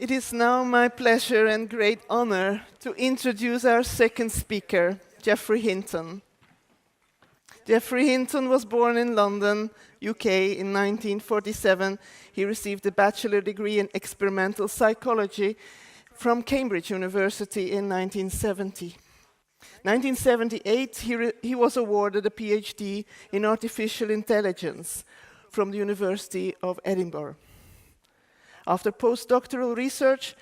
It is now my pleasure and great honor to introduce our second speaker, Geoffrey Hinton. Geoffrey Hinton was born in London, UK in 1947. He received a bachelor degree in experimental psychology from Cambridge University in 1970. 1978, he was awarded a PhD in artificial intelligence from the University of Edinburgh. After postdoctoral research,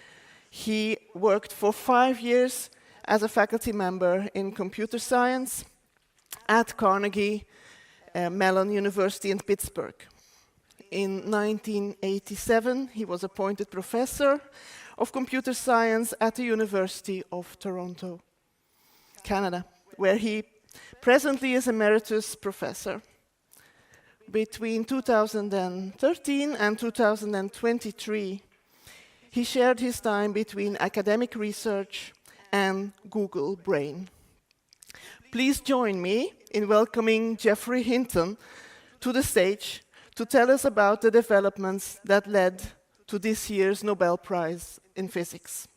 he worked for 5 years as a faculty member in computer science at Carnegie Mellon University in Pittsburgh. In 1987, he was appointed professor of computer science at the University of Toronto, Canada, where he presently is emeritus professor. Between 2013 and 2023, he shared his time between academic research and Google Brain. Please join me in welcoming Geoffrey Hinton to the stage to tell us about the developments that led to this year's Nobel Prize in Physics.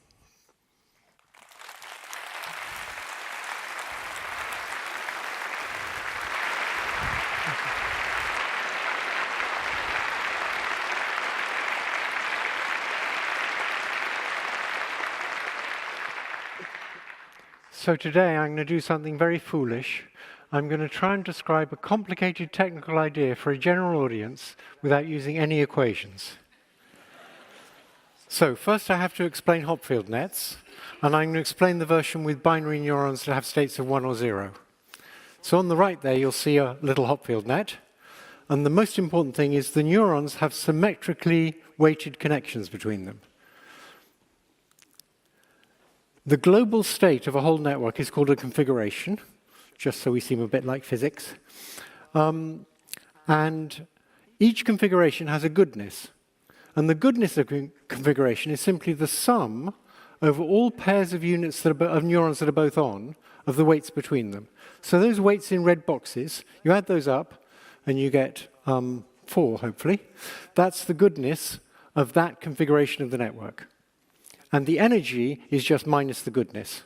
So today I'm going to do something very foolish. I'm going to try and describe a complicated technical idea for a general audience without using any equations. So first I have to explain Hopfield nets, and I'm going to explain the version with binary neurons that have states of 1 or 0. So on the right there you'll see a little Hopfield net, and the most important thing is the neurons have symmetrically weighted connections between them. The global state of a whole network is called a configuration, just so we seem a bit like physics. And each configuration has a goodness. And the goodness of configuration is simply the sum over all pairs of units that of neurons that are both on, of the weights between them. So those weights in red boxes, you add those up, and you get 4, hopefully. That's the goodness of that configuration of the network. And the energy is just minus the goodness.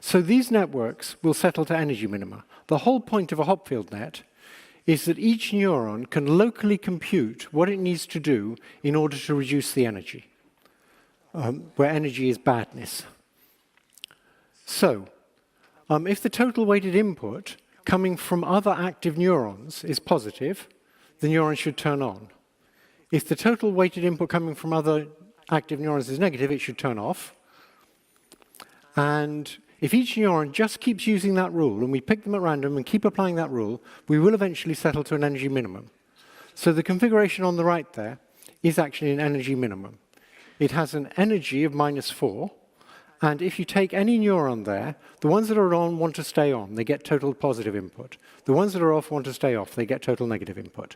So these networks will settle to energy minima. The whole point of a Hopfield net is that each neuron can locally compute what it needs to do in order to reduce the energy, where energy is badness. So, if the total weighted input coming from other active neurons is positive, the neuron should turn on. If the total weighted input coming from other active neurons is negative, it should turn off. And if each neuron just keeps using that rule, and we pick them at random and keep applying that rule, we will eventually settle to an energy minimum. So the configuration on the right there is actually an energy minimum. It has an energy of -4, and if you take any neuron there, the ones that are on want to stay on, they get total positive input. The ones that are off want to stay off, they get total negative input.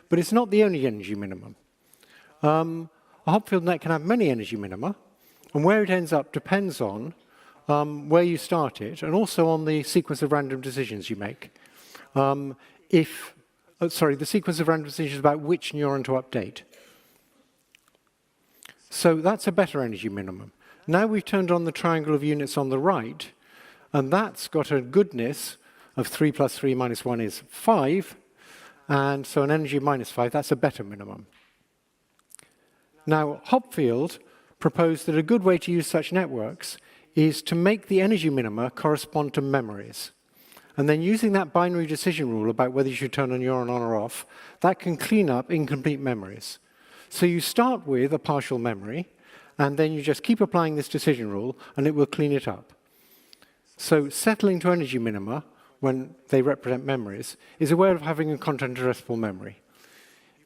But it's not the only energy minimum. A Hopfield net can have many energy minima, and where it ends up depends on where you start it, and also on the sequence of random decisions you make. The sequence of random decisions about which neuron to update. So that's a better energy minimum. Now we've turned on the triangle of units on the right, and that's got a goodness of 3 plus 3 minus 1 is 5, and so an energy of -5, that's a better minimum. Now, Hopfield proposed that a good way to use such networks is to make the energy minima correspond to memories. And then using that binary decision rule about whether you should turn a neuron on or off, that can clean up incomplete memories. So you start with a partial memory, and then you just keep applying this decision rule, and it will clean it up. So settling to energy minima, when they represent memories, is a way of having a content-addressable memory.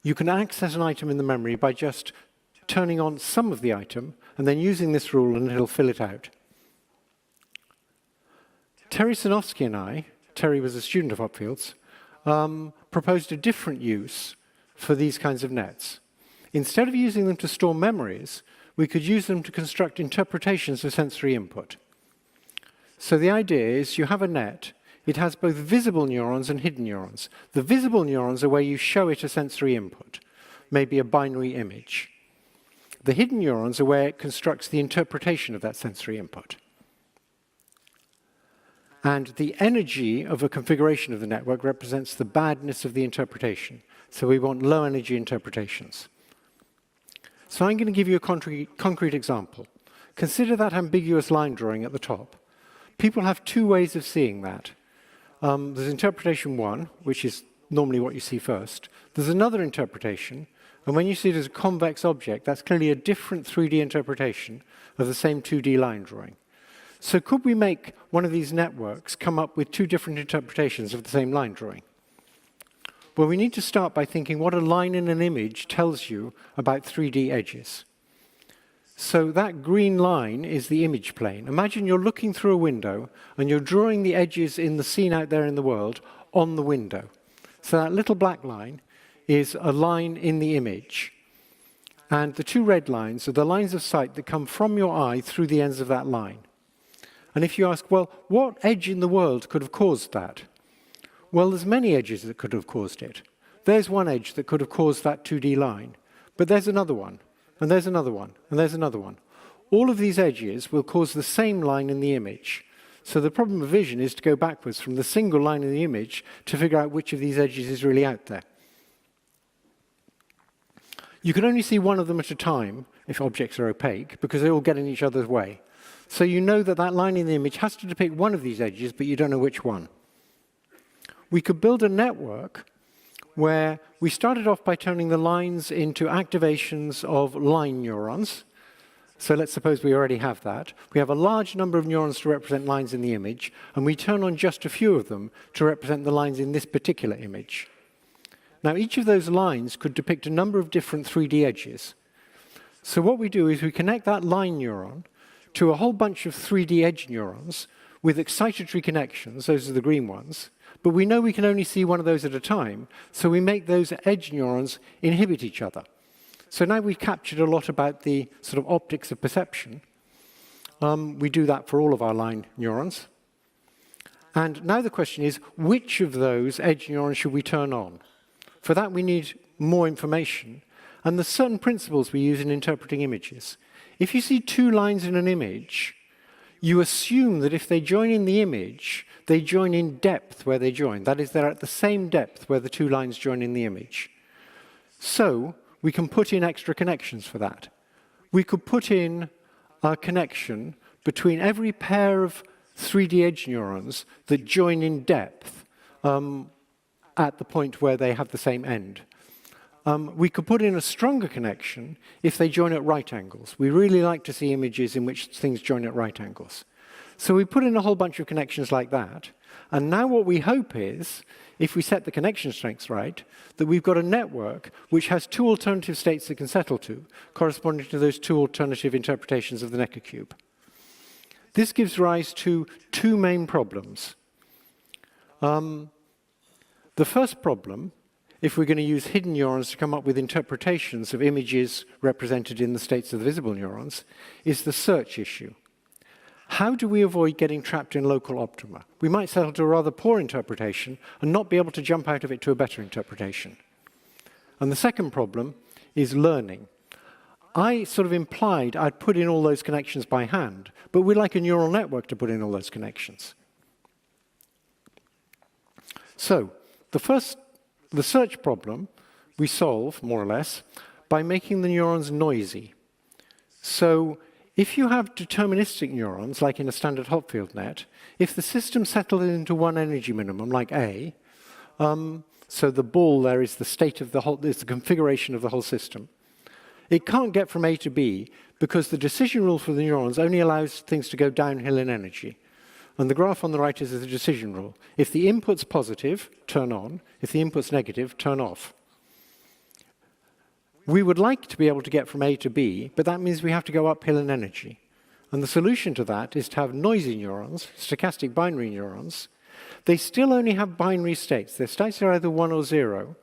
You can access an item in the memory by just turning on some of the item, and then using this rule, and it'll fill it out. Terry Sinofsky and I, Terry was a student of Hopfield's, proposed a different use for these kinds of nets. Instead of using them to store memories, we could use them to construct interpretations of sensory input. So the idea is you have a net. It has both visible neurons and hidden neurons. The visible neurons are where you show it a sensory input. may be a binary image. The hidden neurons are where it constructs the interpretation of that sensory input. And the energy of a configuration of the network represents the badness of the interpretation. So we want low energy interpretations. So I'm going to give you a concrete example. Consider that ambiguous line drawing at the top. People have two ways of seeing that. There's interpretation one, which is normally what you see first. There's another interpretation, and when you see it as a convex object, that's clearly a different 3D interpretation of the same 2D line drawing. So could we make one of these networks come up with two different interpretations of the same line drawing? Well, we need to start by thinking what a line in an image tells you about 3D edges. So that green line is the image plane. Imagine you're looking through a window and you're drawing the edges in the scene out there in the world on the window. So that little black line is a line in the image. And the two red lines are the lines of sight that come from your eye through the ends of that line. And if you ask, well, what edge in the world could have caused that? Well, there's many edges that could have caused it. There's one edge that could have caused that 2D line. But there's another one. And there's another one, and there's another one. All of these edges will cause the same line in the image. So the problem of vision is to go backwards from the single line in the image to figure out which of these edges is really out there. You can only see one of them at a time if objects are opaque, because they all get in each other's way. So you know that that line in the image has to depict one of these edges, but you don't know which one. We could build a network where we started off by turning the lines into activations of line neurons. So let's suppose we already have that. We have a large number of neurons to represent lines in the image, and we turn on just a few of them to represent the lines in this particular image. Now, each of those lines could depict a number of different 3D edges. So what we do is we connect that line neuron to a whole bunch of 3D edge neurons with excitatory connections, those are the green ones, but we know we can only see one of those at a time, so we make those edge neurons inhibit each other. So now we've captured a lot about the sort of optics of perception. We do that for all of our line neurons. And now the question is, which of those edge neurons should we turn on? For that we need more information, and there's certain principles we use in interpreting images. If you see two lines in an image, you assume that if they join in the image, they join in depth where they join. That is, they're at the same depth where the two lines join in the image. So we can put in extra connections for that. We could put in a connection between every pair of 3D edge neurons that join in depth at the point where they have the same end. We could put in a stronger connection if they join at right angles. We really like to see images in which things join at right angles. So we put in a whole bunch of connections like that. And now what we hope is, if we set the connection strengths right, that we've got a network which has two alternative states it can settle to, corresponding to those two alternative interpretations of the Necker cube. This gives rise to two main problems. The first problem, if we're going to use hidden neurons to come up with interpretations of images represented in the states of the visible neurons, is the search issue. How do we avoid getting trapped in local optima? We might settle to a rather poor interpretation and not be able to jump out of it to a better interpretation. And the second problem is learning. I sort of implied I'd put in all those connections by hand, but we'd like a neural network to put in all those connections. So, the search problem we solve, more or less, by making the neurons noisy. So, if you have deterministic neurons, like in a standard Hopfield net, if the system settled into one energy minimum, like A, so the ball there is the state of the whole, is the configuration of the whole system, it can't get from A to B because the decision rule for the neurons only allows things to go downhill in energy. And the graph on the right is the decision rule. If the input's positive, turn on. If the input's negative, turn off. We would like to be able to get from A to B, but that means we have to go uphill in energy. And the solution to that is to have noisy neurons, stochastic binary neurons. They still only have binary states. Their states are either 1 or 0,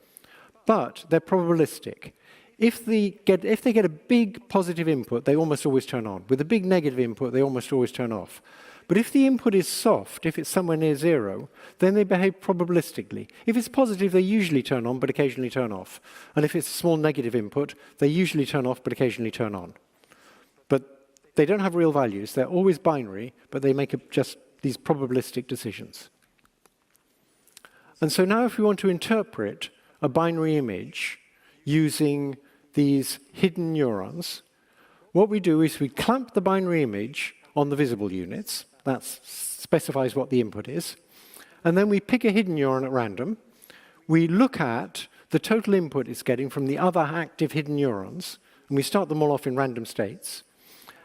but they're probabilistic. If they get a big positive input, they almost always turn on. With a big negative input, they almost always turn off. But if the input is soft, if it's somewhere near zero, then they behave probabilistically. If it's positive, they usually turn on, but occasionally turn off. And if it's a small negative input, they usually turn off, but occasionally turn on. But they don't have real values. They're always binary, but they make just these probabilistic decisions. And so now if we want to interpret a binary image using these hidden neurons, what we do is we clamp the binary image on the visible units. That specifies what the input is. And then we pick a hidden neuron at random. We look at the total input it's getting from the other active hidden neurons, and we start them all off in random states.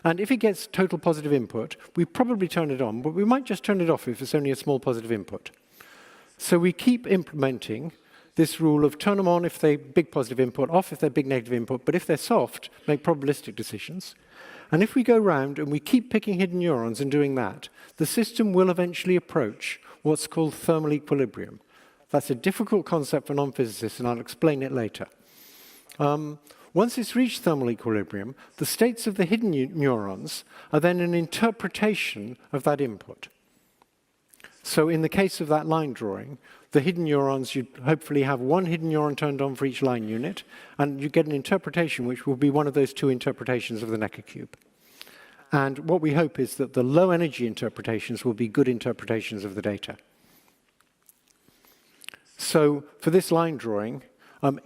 And if it gets total positive input, we probably turn it on, but we might just turn it off if it's only a small positive input. So we keep implementing this rule of turn them on if they're big positive input, off if they're big negative input, but if they're soft, make probabilistic decisions. And if we go round and we keep picking hidden neurons and doing that, the system will eventually approach what's called thermal equilibrium. That's a difficult concept for non-physicists, and I'll explain it later. Once it's reached thermal equilibrium, the states of the hidden neurons are then an interpretation of that input. So in the case of that line drawing, the hidden neurons, you hopefully have one hidden neuron turned on for each line unit, and you get an interpretation which will be one of those two interpretations of the Necker cube. And what we hope is that the low energy interpretations will be good interpretations of the data. So for this line drawing,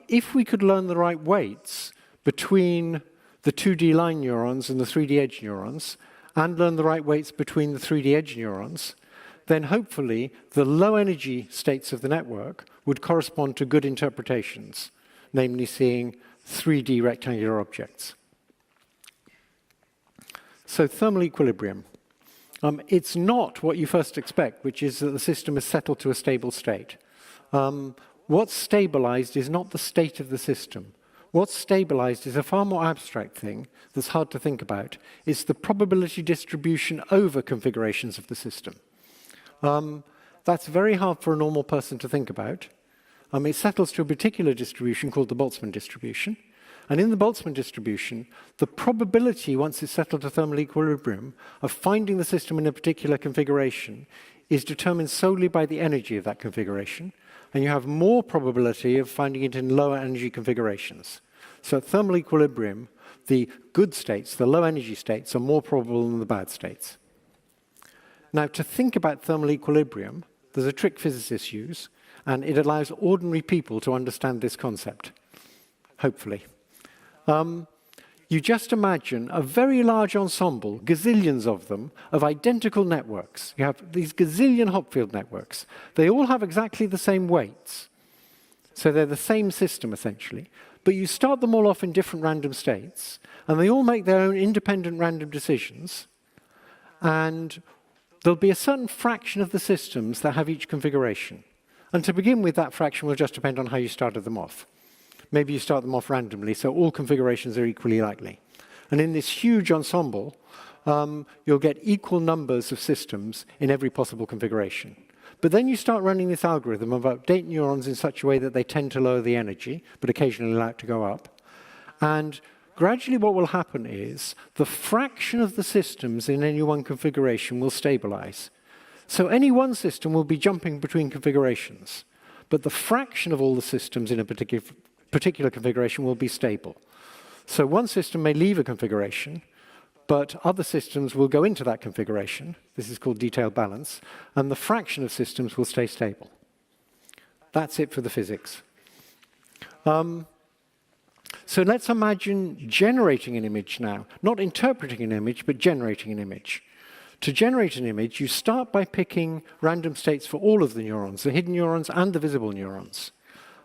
if we could learn the right weights between the 2D line neurons and the 3D edge neurons, and learn the right weights between the 3D edge neurons, then hopefully the low energy states of the network would correspond to good interpretations, namely seeing 3D rectangular objects. So thermal equilibrium. It's not what you first expect, which is that the system is settled to a stable state. What's stabilized is not the state of the system. What's stabilized is a far more abstract thing that's hard to think about. It's the probability distribution over configurations of the system. That's very hard for a normal person to think about. It settles to a particular distribution called the Boltzmann distribution. And in the Boltzmann distribution, the probability, once it's settled to thermal equilibrium, of finding the system in a particular configuration is determined solely by the energy of that configuration. And you have more probability of finding it in lower energy configurations. So at thermal equilibrium, the good states, the low energy states, are more probable than the bad states. Now, to think about thermal equilibrium, there's a trick physicists use, and it allows ordinary people to understand this concept, hopefully. You just imagine a very large ensemble, gazillions of them, of identical networks. You have these gazillion Hopfield networks. They all have exactly the same weights. So they're the same system, essentially. But you start them all off in different random states, and they all make their own independent random decisions. And there'll be a certain fraction of the systems that have each configuration. And to begin with, that fraction will just depend on how you started them off. Maybe you start them off randomly, so all configurations are equally likely. And in this huge ensemble, you'll get equal numbers of systems in every possible configuration. But then you start running this algorithm of update neurons in such a way that they tend to lower the energy, but occasionally allow it to go up. And gradually what will happen is the fraction of the systems in any one configuration will stabilize. So any one system will be jumping between configurations, but the fraction of all the systems in a particular configuration will be stable. So one system may leave a configuration, but other systems will go into that configuration. This is called detailed balance, and the fraction of systems will stay stable. That's it for the physics. So let's imagine generating an image now. Not interpreting an image, but generating an image. To generate an image, you start by picking random states for all of the neurons, the hidden neurons and the visible neurons.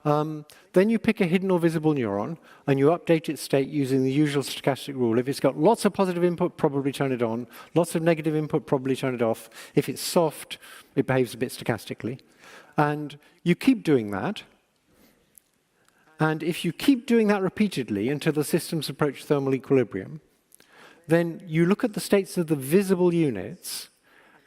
Then you pick a hidden or visible neuron, and you update its state using the usual stochastic rule. If it's got lots of positive input, probably turn it on. Lots of negative input, probably turn it off. If it's soft, it behaves a bit stochastically. And you keep doing that. And if you keep doing that repeatedly until the systems approach thermal equilibrium, then you look at the states of the visible units,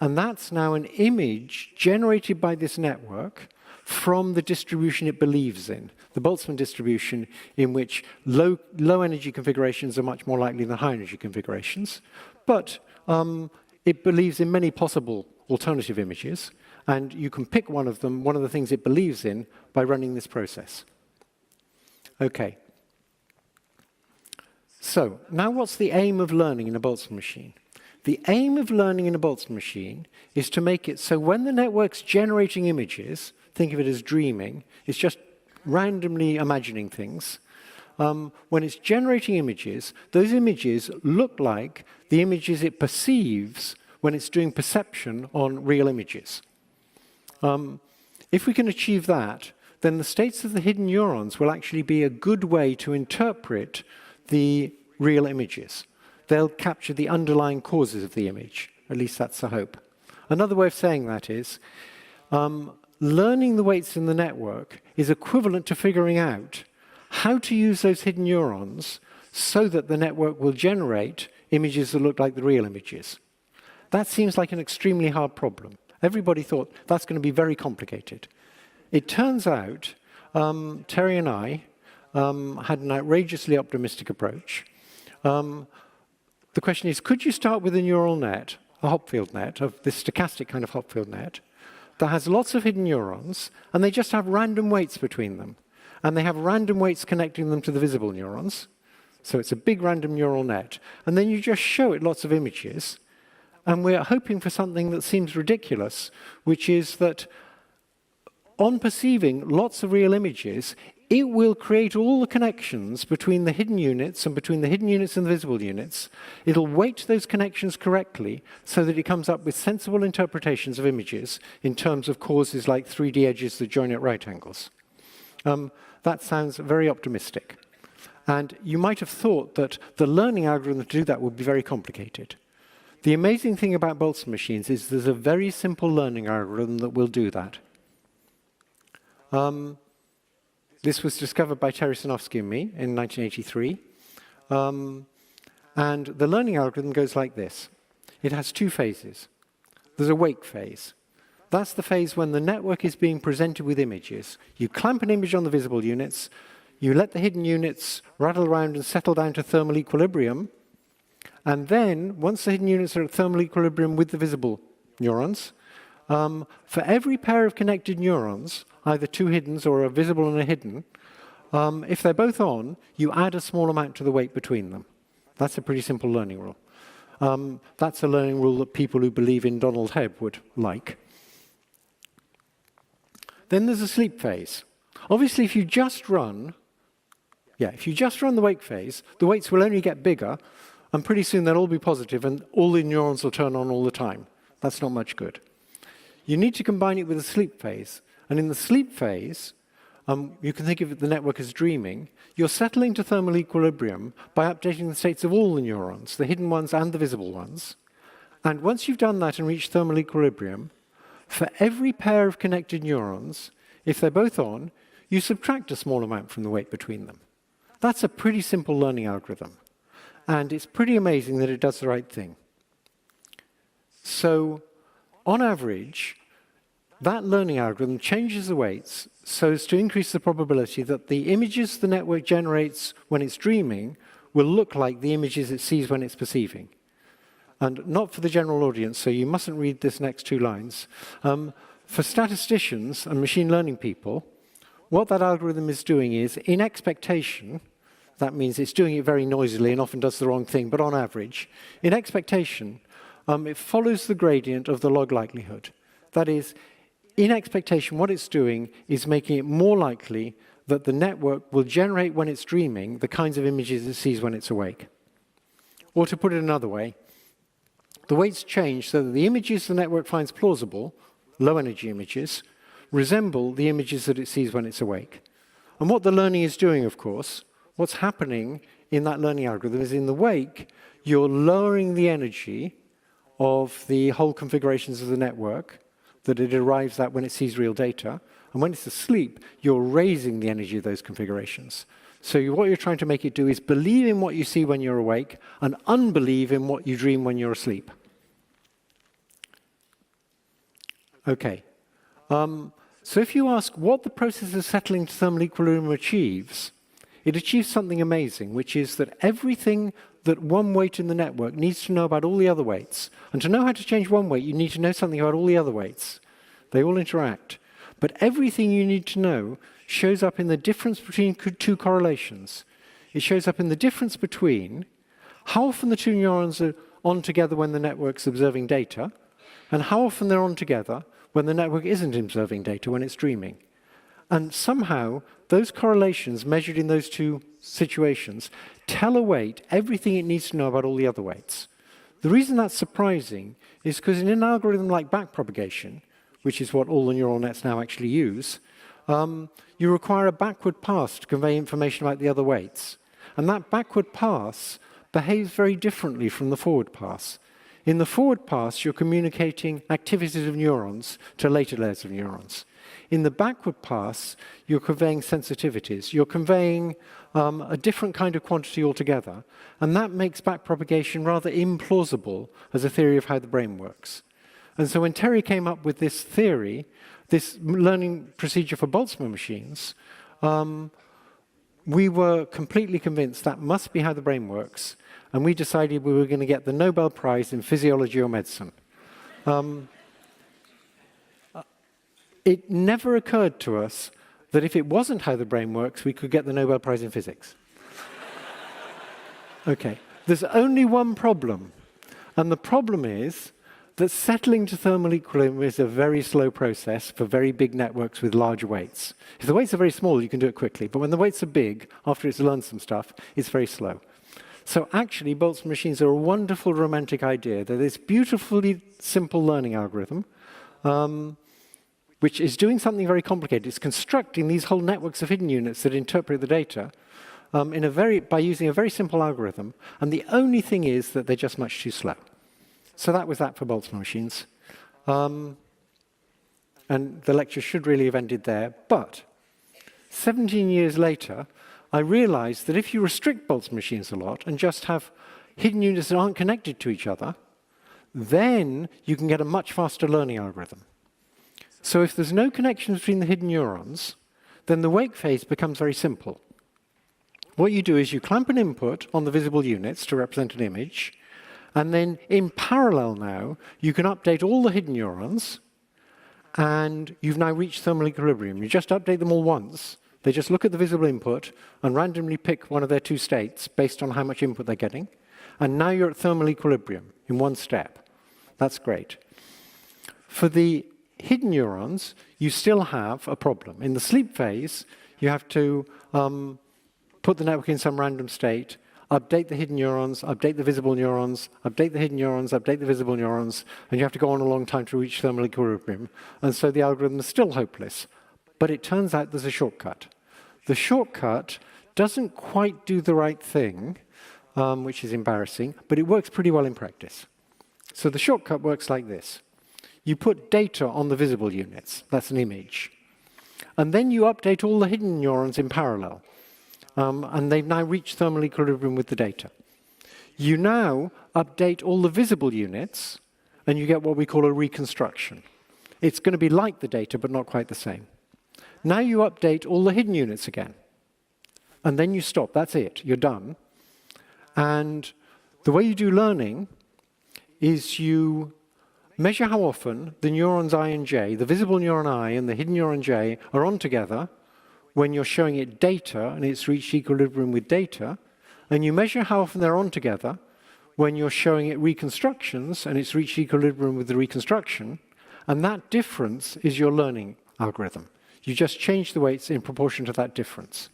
and that's now an image generated by this network from the distribution it believes in, the Boltzmann distribution, in which low energy configurations are much more likely than high energy configurations. But it believes in many possible alternative images, and you can pick one of them, one of the things it believes in, by running this process. Okay. So, now what's the aim of learning in a Boltzmann machine? The aim of learning in a Boltzmann machine is to make it so when the network's generating images, think of it as dreaming, it's just randomly imagining things. When it's generating images, those images look like the images it perceives when it's doing perception on real images. If we can achieve that, then the states of the hidden neurons will actually be a good way to interpret the real images. They'll capture the underlying causes of the image. At least that's the hope. Another way of saying that is, learning the weights in the network is equivalent to figuring out how to use those hidden neurons so that the network will generate images that look like the real images. That seems like an extremely hard problem. Everybody thought that's going to be very complicated. It turns out Terry and I had an outrageously optimistic approach. The question is, could you start with a neural net, a Hopfield net, of this stochastic kind of Hopfield net, that has lots of hidden neurons, and they just have random weights between them. And they have random weights connecting them to the visible neurons. So it's a big random neural net. And then you just show it lots of images. And we're hoping for something that seems ridiculous, which is that on perceiving lots of real images, it will create all the connections between the hidden units and between the hidden units and the visible units. It'll weight those connections correctly so that it comes up with sensible interpretations of images in terms of causes like 3D edges that join at right angles. That sounds very optimistic. And you might have thought that the learning algorithm to do that would be very complicated. The amazing thing about Boltzmann machines is there's a very simple learning algorithm that will do that. This was discovered by Terry Sinofsky and me in 1983. And the learning algorithm goes like this. It has two phases. There's a wake phase. That's the phase when the network is being presented with images. You clamp an image on the visible units, you let the hidden units rattle around and settle down to thermal equilibrium, and then, once the hidden units are at thermal equilibrium with the visible neurons, for every pair of connected neurons, either two hiddens or a visible and a hidden, if they're both on, you add a small amount to the weight between them. That's a pretty simple learning rule. That's a learning rule that people who believe in Donald Hebb would like. Then there's a sleep phase. Obviously, if you just run the wake phase, the weights will only get bigger, and pretty soon they'll all be positive, and all the neurons will turn on all the time. That's not much good. You need to combine it with a sleep phase. And in the sleep phase, you can think of the network as dreaming. You're settling to thermal equilibrium by updating the states of all the neurons, the hidden ones and the visible ones. And once you've done that and reached thermal equilibrium, for every pair of connected neurons, if they're both on, you subtract a small amount from the weight between them. That's a pretty simple learning algorithm. And it's pretty amazing that it does the right thing. So, on average, that learning algorithm changes the weights so as to increase the probability that the images the network generates when it's dreaming will look like the images it sees when it's perceiving. And not for the general audience, so you mustn't read this next two lines. For statisticians and machine learning people, what that algorithm is doing is, in expectation, that means it's doing it very noisily and often does the wrong thing, but on average, in expectation, it follows the gradient of the log likelihood. That is, in expectation, what it's doing is making it more likely that the network will generate when it's dreaming the kinds of images it sees when it's awake. Or to put it another way, the weights change so that the images the network finds plausible, low-energy images, resemble the images that it sees when it's awake. And what the learning is doing, of course, what's happening in that learning algorithm is in the wake, you're lowering the energy of the whole configurations of the network that it arrives at when it sees real data. And when it's asleep, you're raising the energy of those configurations. So what you're trying to make it do is believe in what you see when you're awake and unbelieve in what you dream when you're asleep. Okay. So if you ask what the process of settling to thermal equilibrium achieves, it achieves something amazing, which is that everything that one weight in the network needs to know about all the other weights. And to know how to change one weight, you need to know something about all the other weights. They all interact. But everything you need to know shows up in the difference between two correlations. It shows up in the difference between how often the two neurons are on together when the network's observing data, and how often they're on together when the network isn't observing data, when it's dreaming. And somehow, those correlations measured in those two situations tell a weight everything it needs to know about all the other weights. The reason that's surprising is because in an algorithm like backpropagation, which is what all the neural nets now actually use, you require a backward pass to convey information about the other weights. And that backward pass behaves very differently from the forward pass. In the forward pass, you're communicating activities of neurons to later layers of neurons. In the backward pass, you're conveying sensitivities. You're conveying a different kind of quantity altogether. And that makes backpropagation rather implausible as a theory of how the brain works. And so when Terry came up with this theory, this learning procedure for Boltzmann machines, we were completely convinced that must be how the brain works. And we decided we were going to get the Nobel Prize in physiology or medicine. It never occurred to us that if it wasn't how the brain works, we could get the Nobel Prize in physics. Okay, there's only one problem. And the problem is that settling to thermal equilibrium is a very slow process for very big networks with large weights. If the weights are very small, you can do it quickly. But when the weights are big, after it's learned some stuff, it's very slow. So actually, Boltzmann machines are a wonderful romantic idea. They're this beautifully simple learning algorithm, which is doing something very complicated. It's constructing these whole networks of hidden units that interpret the data by using a very simple algorithm. And the only thing is that they're just much too slow. So that was that for Boltzmann machines. And the lecture should really have ended there. But 17 years later, I realized that if you restrict Boltzmann machines a lot and just have hidden units that aren't connected to each other, then you can get a much faster learning algorithm. So if there's no connection between the hidden neurons, then the wake phase becomes very simple. What you do is you clamp an input on the visible units to represent an image, and then in parallel now, you can update all the hidden neurons, and you've now reached thermal equilibrium. You just update them all once. They just look at the visible input and randomly pick one of their two states based on how much input they're getting. And now you're at thermal equilibrium in one step. That's great. For the hidden neurons, you still have a problem. In the sleep phase, you have to put the network in some random state, update the hidden neurons, update the visible neurons, update the hidden neurons, update the visible neurons, and you have to go on a long time to reach thermal equilibrium. And so the algorithm is still hopeless. But it turns out there's a shortcut. The shortcut doesn't quite do the right thing, which is embarrassing, but it works pretty well in practice. So the shortcut works like this. You put data on the visible units. That's an image. And then you update all the hidden neurons in parallel. And they've now reached thermal equilibrium with the data. You now update all the visible units, and you get what we call a reconstruction. It's going to be like the data, but not quite the same. Now you update all the hidden units again. And then you stop. That's it. You're done. And the way you do learning is you measure how often the neurons I and J, the visible neuron I and the hidden neuron J, are on together when you're showing it data and it's reached equilibrium with data. And you measure how often they're on together when you're showing it reconstructions and it's reached equilibrium with the reconstruction. And that difference is your learning algorithm. You just change the weights in proportion to that difference.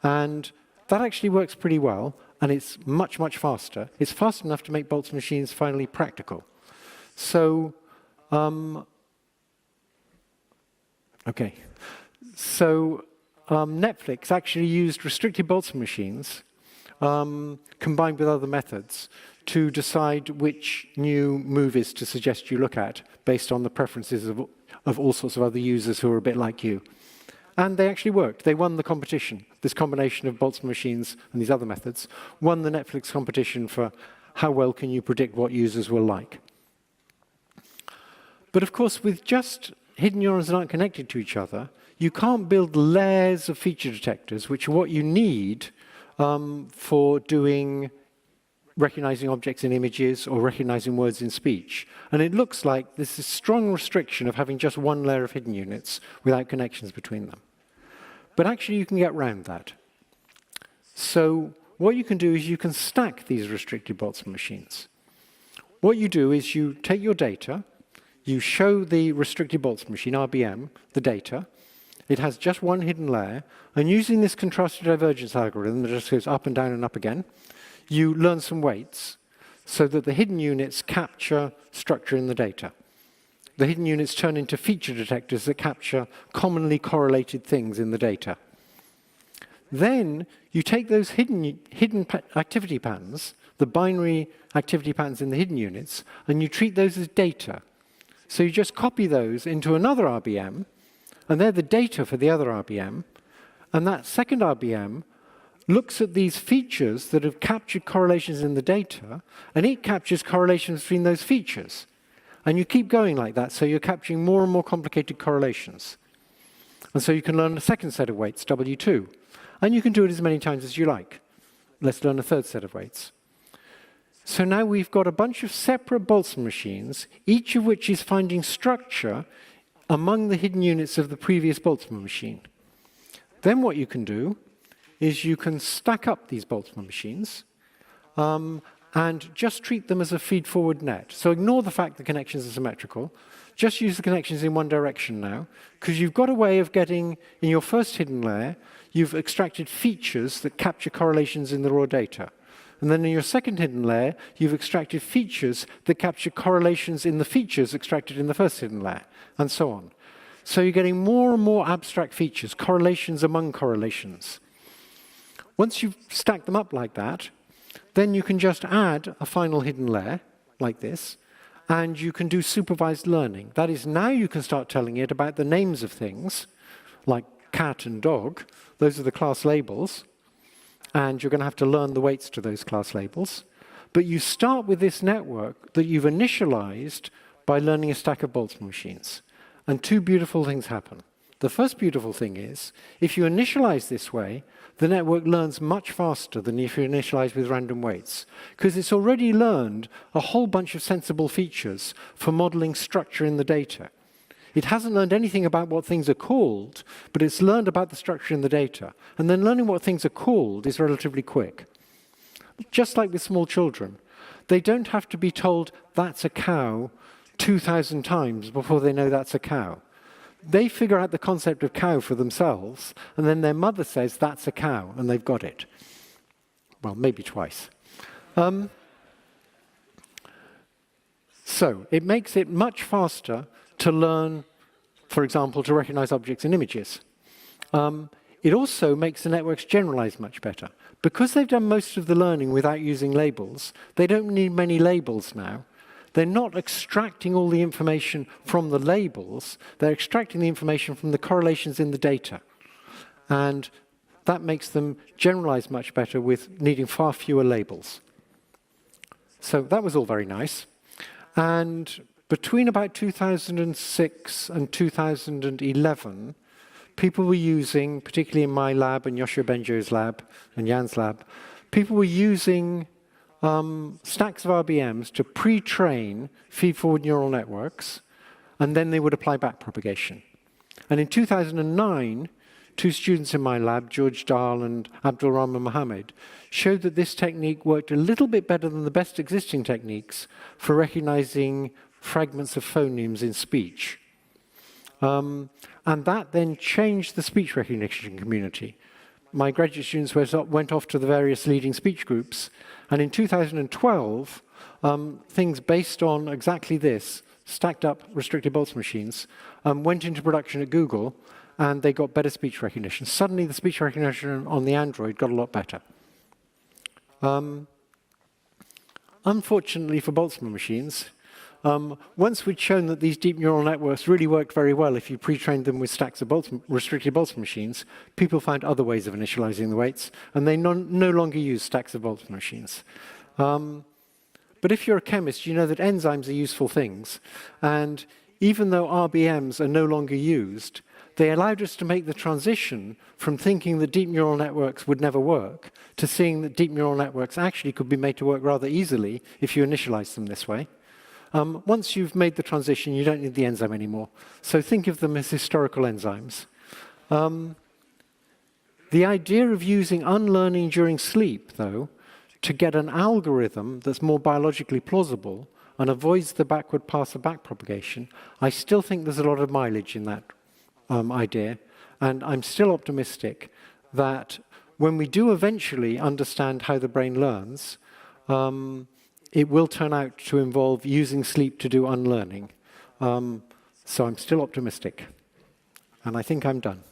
And that actually works pretty well, and it's much, much faster. It's fast enough to make Boltzmann machines finally practical. So, Netflix actually used restricted Boltzmann machines combined with other methods to decide which new movies to suggest you look at based on the preferences of all sorts of other users who are a bit like you. And they actually worked. They won the competition. This combination of Boltzmann machines and these other methods won the Netflix competition for how well can you predict what users will like. But of course, with just hidden neurons that aren't connected to each other, you can't build layers of feature detectors, which are what you need for doing recognizing objects in images or recognizing words in speech. And it looks like there's this strong restriction of having just one layer of hidden units without connections between them. But actually, you can get around that. So what you can do is you can stack these restricted Boltzmann machines. What you do is you take your data, you show the restricted Boltzmann machine, RBM, the data. It has just one hidden layer. And using this contrastive divergence algorithm that just goes up and down and up again, you learn some weights so that the hidden units capture structure in the data. The hidden units turn into feature detectors that capture commonly correlated things in the data. Then you take those hidden activity patterns, the binary activity patterns in the hidden units, and you treat those as data. So you just copy those into another RBM, and they're the data for the other RBM, and that second RBM looks at these features that have captured correlations in the data, and it captures correlations between those features. And you keep going like that, so you're capturing more and more complicated correlations. And so you can learn a second set of weights, W2. And you can do it as many times as you like. Let's learn a third set of weights. So now we've got a bunch of separate Boltzmann machines, each of which is finding structure among the hidden units of the previous Boltzmann machine. Then what you can do is you can stack up these Boltzmann machines and just treat them as a feed-forward net. So ignore the fact the connections are symmetrical. Just use the connections in one direction now, because you've got a way of getting, in your first hidden layer, you've extracted features that capture correlations in the raw data. And then in your second hidden layer, you've extracted features that capture correlations in the features extracted in the first hidden layer, and so on. So you're getting more and more abstract features, correlations among correlations. Once you've stacked them up like that, then you can just add a final hidden layer, like this, and you can do supervised learning. That is, now you can start telling it about the names of things, like cat and dog. Those are the class labels. And you're going to have to learn the weights to those class labels. But you start with this network that you've initialized by learning a stack of Boltzmann machines. And two beautiful things happen. The first beautiful thing is, if you initialize this way, the network learns much faster than if you initialize with random weights, because it's already learned a whole bunch of sensible features for modeling structure in the data. It hasn't learned anything about what things are called, but it's learned about the structure in the data. And then learning what things are called is relatively quick. Just like with small children, they don't have to be told, that's a cow, 2,000 times before they know that's a cow. They figure out the concept of cow for themselves, and then their mother says, that's a cow, and they've got it. Well, maybe twice. So it makes it much faster to learn, for example, to recognize objects in images. It also makes the networks generalize much better. Because they've done most of the learning without using labels, they don't need many labels now. They're not extracting all the information from the labels, they're extracting the information from the correlations in the data. And that makes them generalize much better with needing far fewer labels. So that was all very nice. And between about 2006 and 2011, people were using, particularly in my lab and Yoshua Benjo's lab and Jan's lab, people were using stacks of RBMs to pre-train feed-forward neural networks, and then they would apply backpropagation. And in 2009, two students in my lab, George Dahl and Abdul Rahman Mohammed, showed that this technique worked a little bit better than the best existing techniques for recognizing fragments of phonemes in speech. And that then changed the speech recognition community. My graduate students went off to the various leading speech groups, and in 2012, things based on exactly this, stacked up restricted Boltzmann machines, went into production at Google, and they got better speech recognition. Suddenly, the speech recognition on the Android got a lot better. Unfortunately for Boltzmann machines, once we'd shown that these deep neural networks really worked very well if you pre-trained them with stacks of restricted Boltzmann machines, people found other ways of initializing the weights, and they no longer use stacks of Boltzmann machines. But if you're a chemist, you know that enzymes are useful things. And even though RBMs are no longer used, they allowed us to make the transition from thinking that deep neural networks would never work to seeing that deep neural networks actually could be made to work rather easily if you initialize them this way. Once you've made the transition, you don't need the enzyme anymore. So think of them as historical enzymes. The idea of using unlearning during sleep, though, to get an algorithm that's more biologically plausible and avoids the backward path of backpropagation, I still think there's a lot of mileage in that idea, and I'm still optimistic that when we do eventually understand how the brain learns, it will turn out to involve using sleep to do unlearning. So I'm still optimistic, and I think I'm done.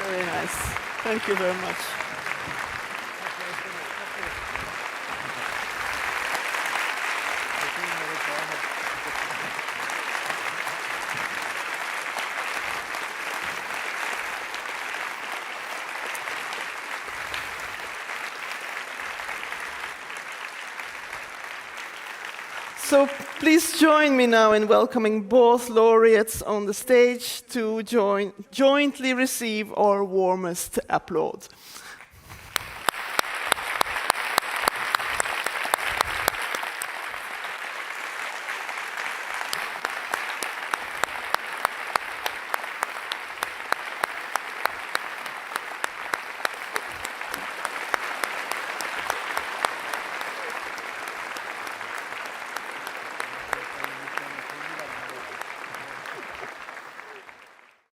Very nice. Thank you very much. So please join me now in welcoming both laureates on the stage to jointly receive our warmest applause.